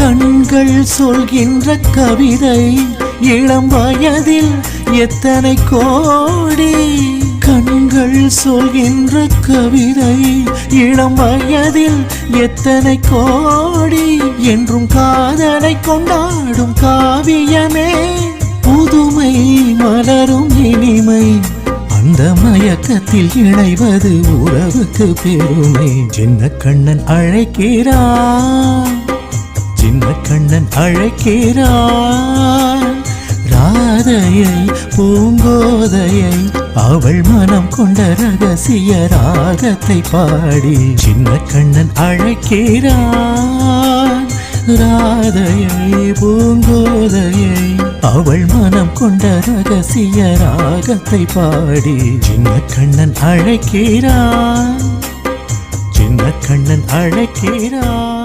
கண்கள் சொல்கின்ற கவிதை இளம் வயதில் எத்தனை கோடி. கண்கள் சொல்கின்ற கவிதை இளம் வயதில் எத்தனை கோடி. என்றும் காதலை கொண்டாடும் காவியமே புதுமை மலரும் இனிமை. அந்த மயக்கத்தில் இணைவது உறவுக்கு பெருமை. சின்ன கண்ணன் அழைக்கிறான், சின்ன கண்ணன் அழைக்கிறான். ராதையை பூங்கோதையை அவள் மனம் கொண்ட ரகசிய ராகத்தை பாடி. சின்ன கண்ணன் அழைக்கிறான், ராதையை பூங்கோதையை அவள் மனம் கொண்ட ரகசிய ராகத்தை பாடி. சின்ன கண்ணன் அழைக்கிறான், சின்ன கண்ணன் அழைக்கிறான்.